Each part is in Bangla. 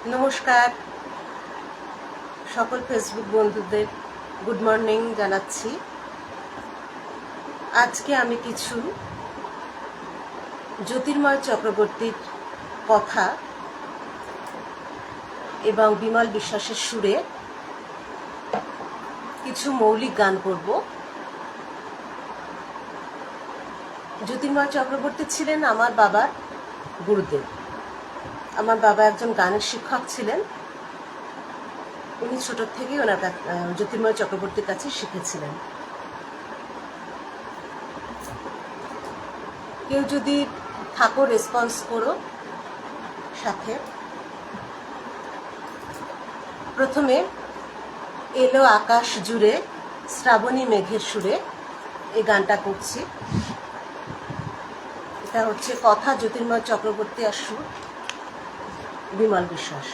নমস্কার সকল ফেসবুক বন্ধুদের গুড মর্নিং জানাচ্ছি। আজকে আমি কিছু জ্যোতির্ময় চক্রবর্তীর কথা এবং বিমল বিশ্বাসের সুরে কিছু মৌলিক গান করব। জ্যোতির্ময় চক্রবর্তী ছিলেন আমার বাবার গুরুদেব। আমার বাবা একজন গানের শিক্ষক ছিলেন। উনি ছোট থেকেই ওনার জ্যোতির্ময় চক্রবর্তীর কাছে শিখেছিলেন। কেউ যদি থাকো রেসপন্স করো সাথে। প্রথমে এলো আকাশ জুড়ে শ্রাবণী মেঘের সুরে এই গানটা করছি। এটা হচ্ছে কথা জ্যোতির্ময় চক্রবর্তী আর সুর বিমল বিশ্বাস।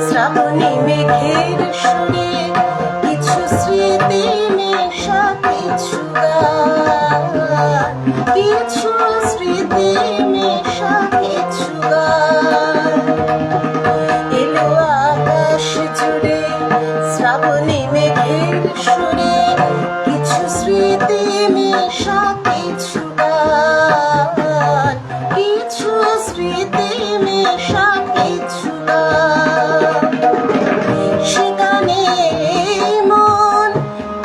শ্রাবণী মেঘের সুরে কিছু স্মৃতি মেশা কিছু গান, কিছু স্মৃতি মেশা কিছু গান। এলো আকাশ জুড়ে শ্রাবণী মেঘের সুরে কিছু স্মৃতি মেশা কিছু গান, কিছু স্মৃতি মেশা কিছু গান। সেখানে মন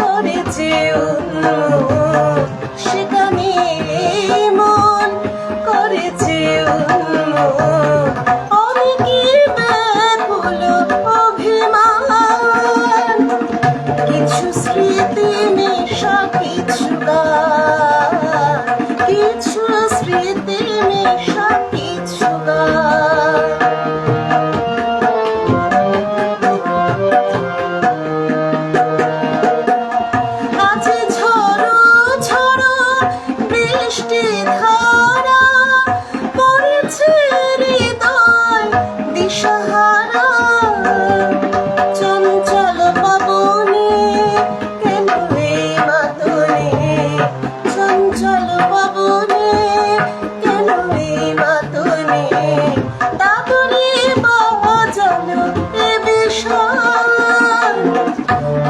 করেছে উন্মুখ, সেখানে মন করেছে উন্মুখ। অনেকের ব্যাকুল অভিমান, কিছু স্মৃতি মেশা কিছু গান, কিছু স্মৃতি মেশা কিছু গান।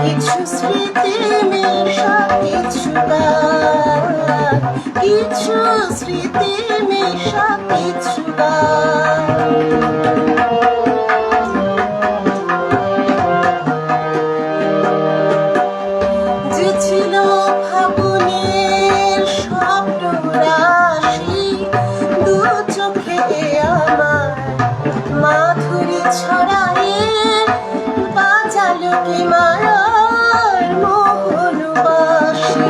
কিছু স্মৃতি মেশা কিছু গান, কিছু স্মৃতি মেশা কিছু গান। যে ছিল ফাগুনের স্বপ্ন রাশি, দু চোখে আমার মাধুরী ছড়ায়ে বাজালো কি মায়ার মোহনবাসী।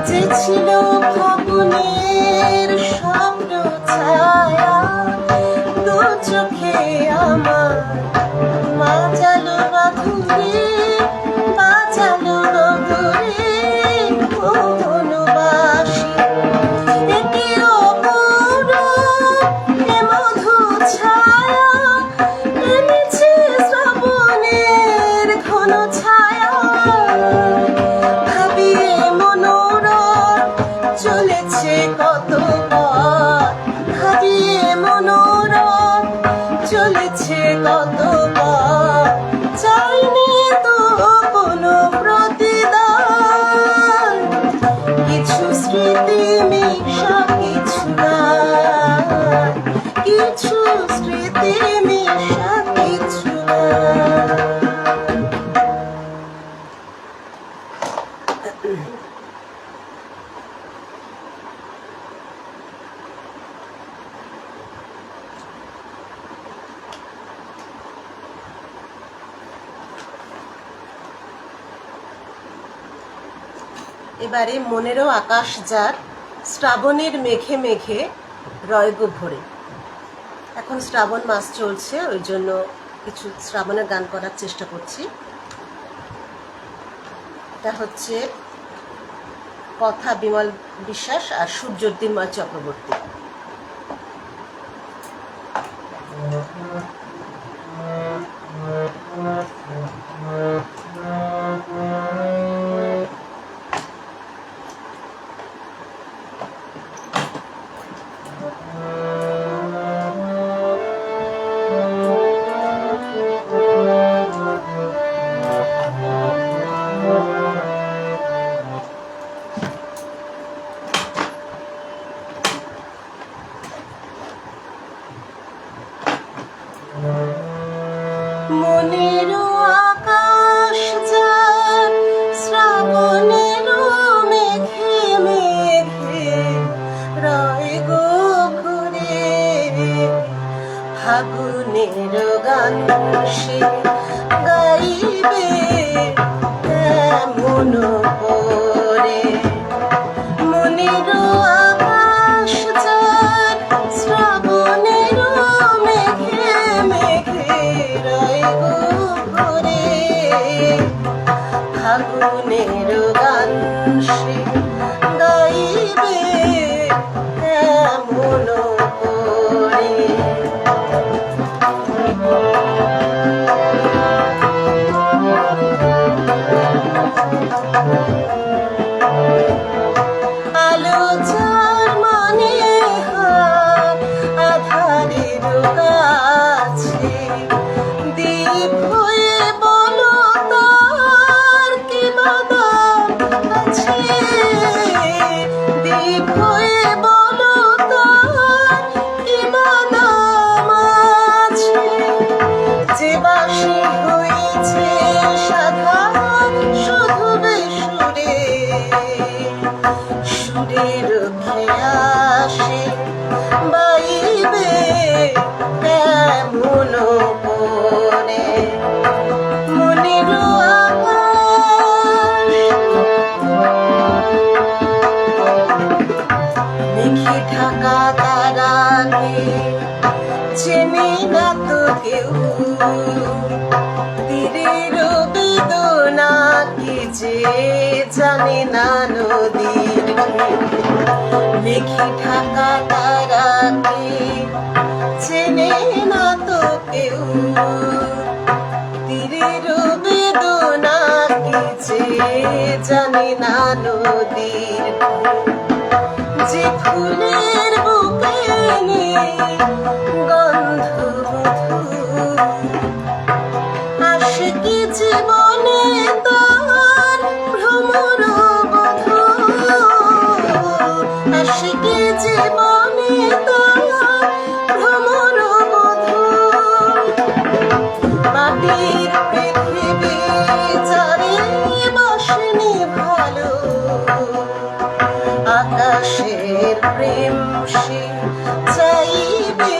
যে ছিল ফাগুনের স্বপ্ন ছায়া, দু চোখে আমার বাজালো মাধুরী, বাজালো নগরে মোহনবাসী। একে অপরূপ এ মধু ছায়া এনেছে শ্রাবণের ঘন ছায়া। ভাবিয়ে মনোরম চলেছে কত পথ, ভাবিয়ে মনোরম চলেছে কত পথ। চাইনি তো কোনো প্রতিদান, কিছু স্মৃতি মেশা কিছু গান, কিছু স্মৃতি মেশা কিছু গান। এবারে মনেরও আকাশ যার শ্রাবণের মেঘে মেঘে রয় গো ভরে। এখন শ্রাবণ মাস চলছে, ওই জন্য কিছু শ্রাবণের গান করার চেষ্টা করছি। এটা হচ্ছে কথা বিমল বিশ্বাস আর সুর জ্যোতির্ময় চক্রবর্তী। মনের আকাশ যার শ্রাবণের মেঘে মেঘে রয় গো ঘুরে, ফাগুনের গান সে গাইবে কেমন করে। মনের আকাশ যার শ্রাবণের মেঘে মেঘে রয় গো ঘুরে, ফাগুনের গান সে গাইবে কেমন করে। আলো যার মানে আধারের কাছে, দীপ হয়ে বলো তার কি বাদাম আছে, দীপ হয়ে বলো তার কি বাদাম আছে। যে বাঁশি হয়েছে সাধা শুধু বেসুরে, সুরের খেয়াসে বাইবে কেমন করে। মনের আকাশ মেঘে ঢাকা তারাকে চেনে না তো কেউ, তীরের বেদনা কি যে জানে না নদীর ঢেউ। মেঘে ঢাকা তারাকে চেনে না তো কেউ, তীরের বেদনা কি যে জানে না নদীর ঢেউ। যে ফুলের বুকে নেই গন্ধ মধু, আশিকি জীবনে তার ভ্রমর বধূ, আশিকি জীবনে তার ভ্রমর বধূ। মাটির পৃথিবী যারে বাসেনি ভালো, আকাশের প্রেম সে চাইবে